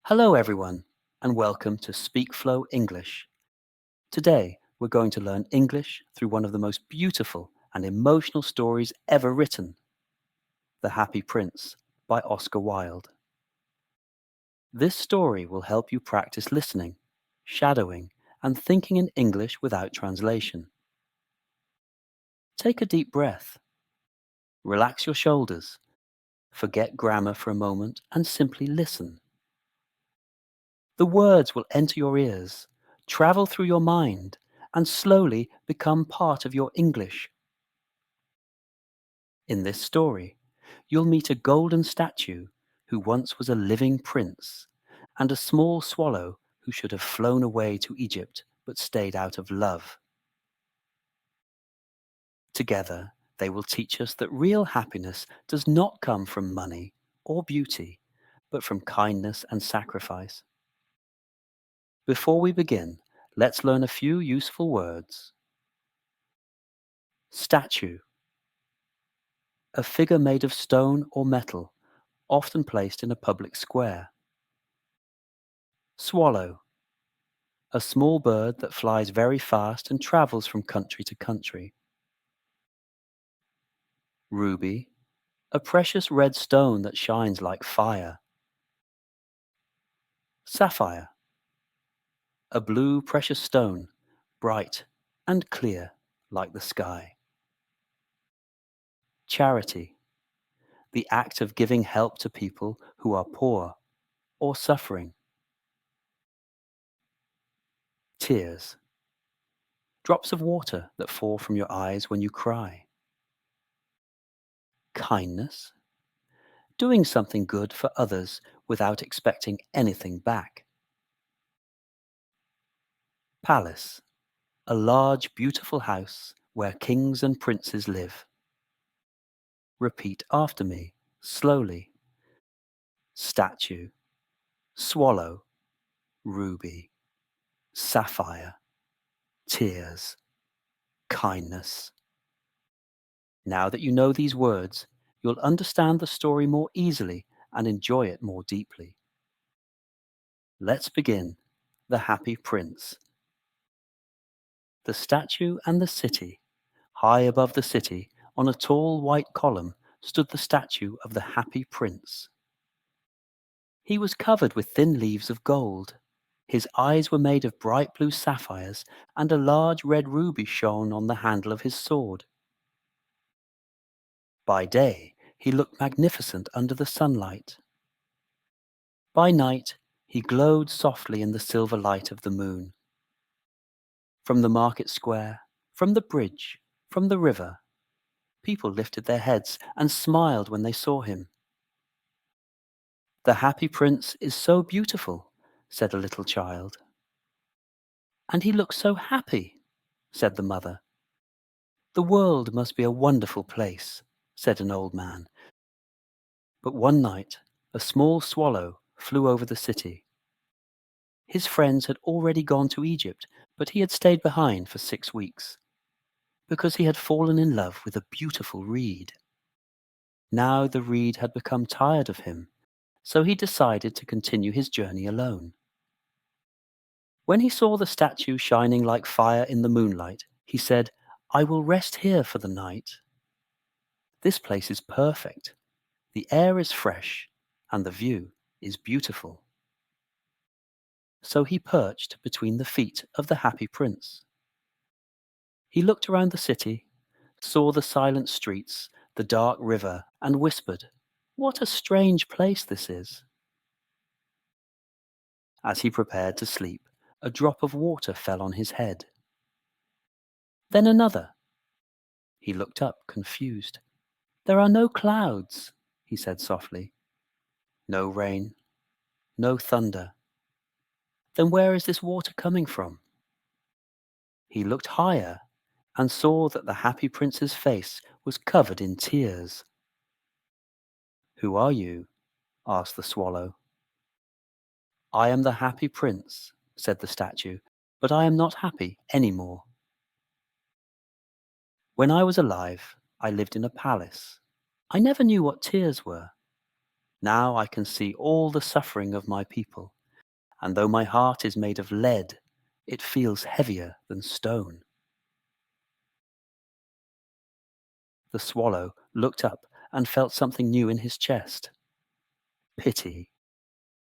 Hello everyone, and welcome to SpeakFlow English. Today, we're going to learn English through one of the most beautiful and emotional stories ever written, The Happy Prince by Oscar Wilde. This story will help you practice listening, shadowing, and thinking in English without translation. Take a deep breath. Relax your shoulders. Forget grammar for a moment and simply listen. The words will enter your ears, travel through your mind, and slowly become part of your English. In this story, you'll meet a golden statue who once was a living prince, and a small swallow who should have flown away to Egypt but stayed out of love. Together, they will teach us that real happiness does not come from money or beauty, but from kindness and sacrifice. Before we begin, let's learn a few useful words. Statue. A figure made of stone or metal, often placed in a public square. Swallow. A small bird that flies very fast and travels from country to country. Ruby. A precious red stone that shines like fire. Sapphire. A blue precious stone, bright and clear like the sky. Charity. The act of giving help to people who are poor or suffering. Tears. Drops of water that fall from your eyes when you cry. Kindness. Doing something good for others without expecting anything back. Palace. A large, beautiful house where kings and princes live. Repeat after me, slowly. Statue. Swallow. Ruby. Sapphire. Tears. Kindness. Now that you know these words, you'll understand the story more easily and enjoy it more deeply. Let's begin. The Happy Prince. The statue and the city. High above the city, on a tall white column, stood the statue of the Happy Prince. He was covered with thin leaves of gold. His eyes were made of bright blue sapphires, and a large red ruby shone on the handle of his sword. By day, he looked magnificent under the sunlight. By night, he glowed softly in the silver light of the moon. From the market square, from the bridge, from the river, people lifted their heads and smiled when they saw him. "The Happy Prince is so beautiful," said a little child. "And he looks so happy," said the mother. "The world must be a wonderful place," said an old man. But one night, a small swallow flew over the city. His friends had already gone to Egypt, but he had stayed behind for 6 weeks, because he had fallen in love with a beautiful reed. Now the reed had become tired of him, so he decided to continue his journey alone. When he saw the statue shining like fire in the moonlight, he said, "I will rest here for the night. This place is perfect. The air is fresh, and the view is beautiful." So he perched between the feet of the Happy Prince. He looked around the city, saw the silent streets, the dark river, and whispered, "What a strange place this is." As he prepared to sleep, a drop of water fell on his head. Then another. He looked up, confused. "There are no clouds," he said softly. "No rain, no thunder. Then where is this water coming from?" He looked higher and saw that the Happy Prince's face was covered in tears. "Who are you?" asked the swallow. "I am the Happy Prince," said the statue, "but I am not happy any more. When I was alive, I lived in a palace. I never knew what tears were. Now I can see all the suffering of my people, and though my heart is made of lead, it feels heavier than stone." The swallow looked up and felt something new in his chest. Pity.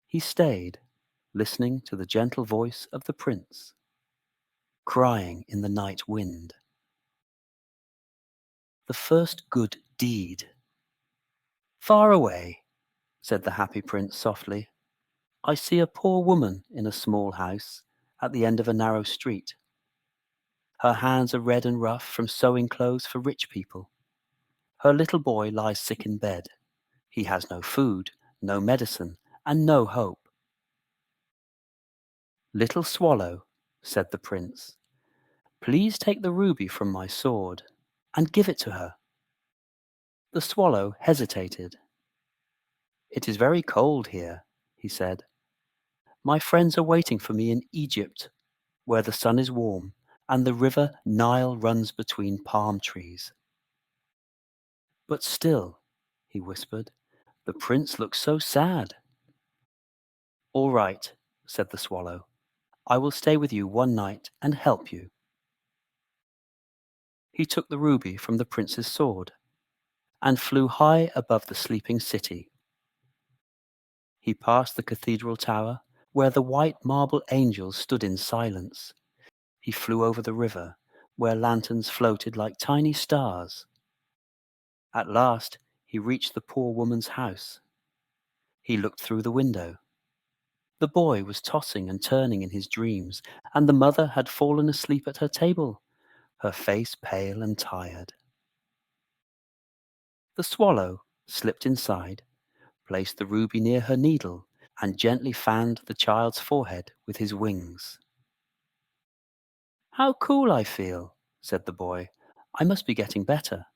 He stayed, listening to the gentle voice of the prince, crying in the night wind. The first good deed. "Far away," said the happy prince softly, "I see a poor woman in a small house at the end of a narrow street. Her hands are red and rough from sewing clothes for rich people. Her little boy lies sick in bed. He has no food, no medicine, and no hope." "Little swallow," said the prince, "please take the ruby from my sword and give it to her." The swallow hesitated. "It is very cold here," he said. "My friends are waiting for me in Egypt, where the sun is warm and the river Nile runs between palm trees." "But still," he whispered, "the prince looks so sad." "All right," said the swallow. "I will stay with you one night and help you." He took the ruby from the prince's sword and flew high above the sleeping city. He passed the cathedral tower, where the white marble angels stood in silence. He flew over the river, where lanterns floated like tiny stars. At last he reached the poor woman's house. He looked through the window. The boy was tossing and turning in his dreams, and the mother had fallen asleep at her table, her face pale and tired. The swallow slipped inside, placed the ruby near her needle, and gently fanned the child's forehead with his wings. "How cool I feel," said the boy. "I must be getting better."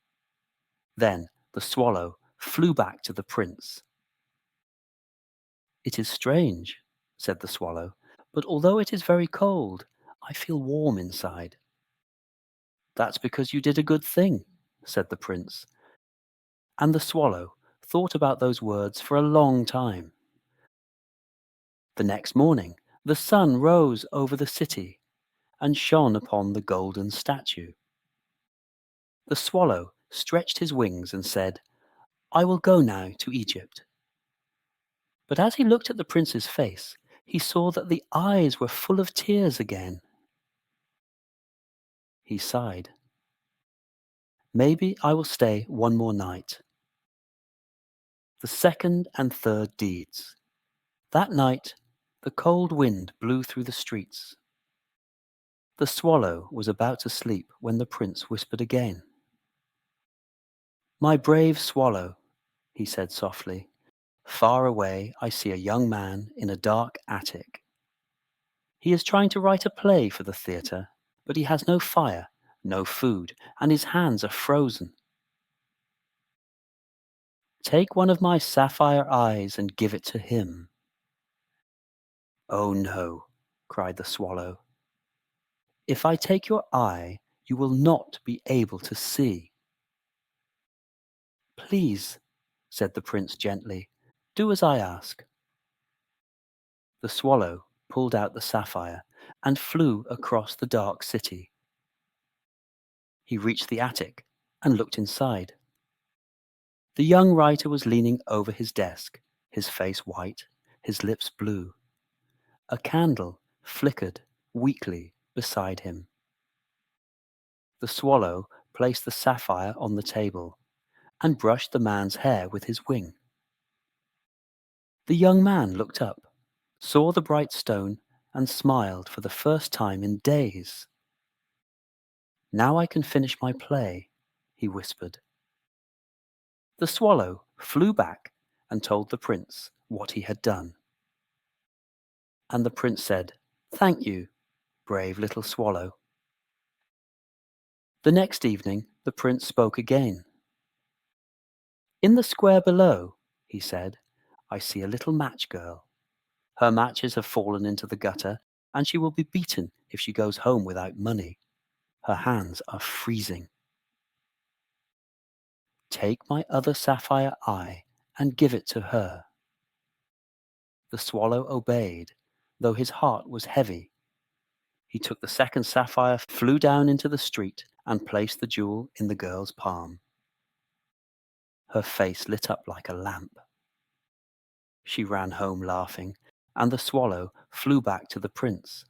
Then the swallow flew back to the prince. "It is strange," said the swallow, "but although it is very cold, I feel warm inside." "That's because you did a good thing," said the prince. And the swallow thought about those words for a long time. The next morning, the sun rose over the city and shone upon the golden statue. The swallow stretched his wings and said, "I will go now to Egypt." But as he looked at the prince's face, he saw that the eyes were full of tears again. He sighed. "Maybe I will stay one more night." The second and third deeds. That night, the cold wind blew through the streets. The swallow was about to sleep when the prince whispered again. "My brave swallow," he said softly, "far away I see a young man in a dark attic. He is trying to write a play for the theatre, but he has no fire, no food, and his hands are frozen. Take one of my sapphire eyes and give it to him." "Oh no," cried the swallow. "If I take your eye, you will not be able to see." "Please," said the prince gently, "do as I ask." The swallow pulled out the sapphire and flew across the dark city. He reached the attic and looked inside. The young writer was leaning over his desk, his face white, his lips blue. A candle flickered weakly beside him. The swallow placed the sapphire on the table and brushed the man's hair with his wing. The young man looked up, saw the bright stone, and smiled for the first time in days. "Now I can finish my play," he whispered. The swallow flew back and told the prince what he had done. And the prince said, "Thank you, brave little swallow." The next evening the prince spoke again. "In the square below," he said, "I see a little match girl. Her matches have fallen into the gutter, and she will be beaten if she goes home without money. Her hands are freezing. Take my other sapphire eye and give it to her." The swallow obeyed. though his heart was heavy. He took the second sapphire, flew down into the street, and placed the jewel in the girl's palm. Her face lit up like a lamp. She ran home laughing, and the swallow flew back to the prince.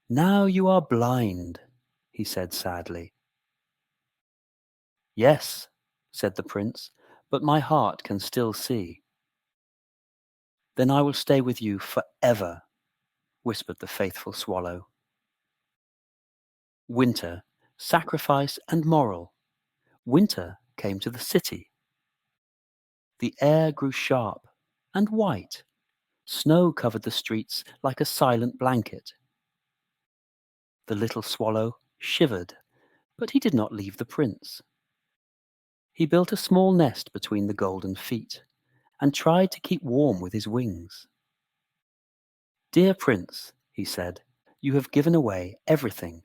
"Now you are blind," he said sadly. "Yes," said the prince, "but my heart can still see." "Then I will stay with you forever," whispered the faithful swallow. Winter, sacrifice and moral. Winter came to the city. The air grew sharp and white. Snow covered the streets like a silent blanket. The little swallow shivered, but he did not leave the prince. He built a small nest between the golden feet and tried to keep warm with his wings. "Dear prince," he said, "you have given away everything.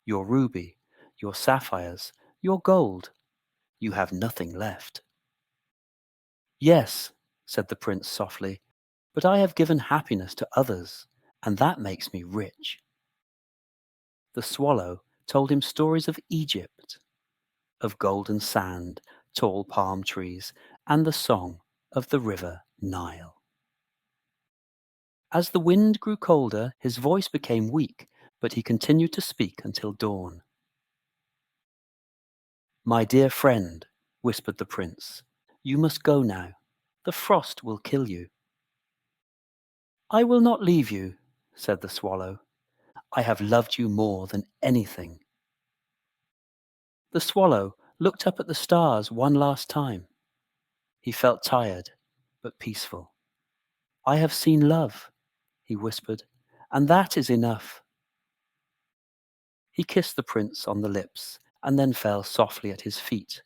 Your ruby, your sapphires, your gold. You have nothing left." "Yes," said the prince softly, "but I have given happiness to others, and that makes me rich." The swallow told him stories of Egypt, of golden sand, tall palm trees, and the song of the river Nile. As the wind grew colder, his voice became weak, but he continued to speak until dawn. "My dear friend," whispered the prince, "you must go now. The frost will kill you." "I will not leave you," said the swallow. "I have loved you more than anything." The swallow looked up at the stars one last time. He felt tired, but peaceful. "I have seen love," he whispered, "and that is enough." He kissed the prince on the lips and then fell softly at his feet.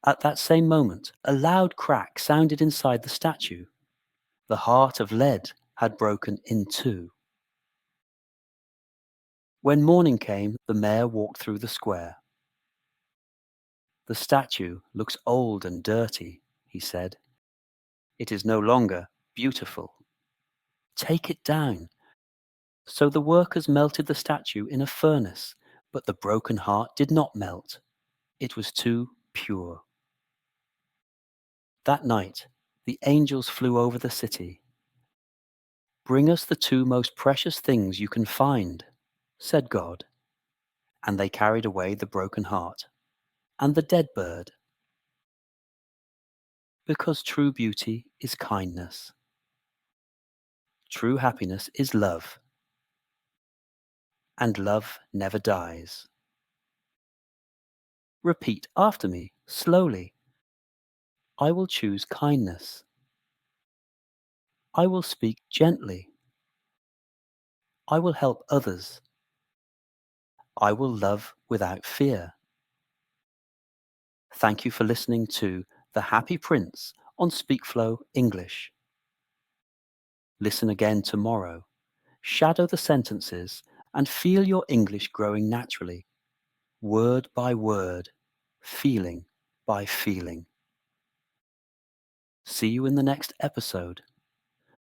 At that same moment, a loud crack sounded inside the statue. The heart of lead had broken in two. When morning came, the mayor walked through the square. "The statue looks old and dirty," he said. "It is no longer beautiful. Take it down." So the workers melted the statue in a furnace, but the broken heart did not melt. It was too pure. That night, the angels flew over the city. "Bring us the two most precious things you can find," said God. And they carried away the broken heart and the dead bird. Because true beauty is kindness. True happiness is love. And love never dies. Repeat after me, slowly. I will choose kindness. I will speak gently. I will help others. I will love without fear. Thank you for listening to The Happy Prince on SpeakFlow English. Listen again tomorrow. Shadow the sentences and feel your English growing naturally, word by word, feeling by feeling. See you in the next episode.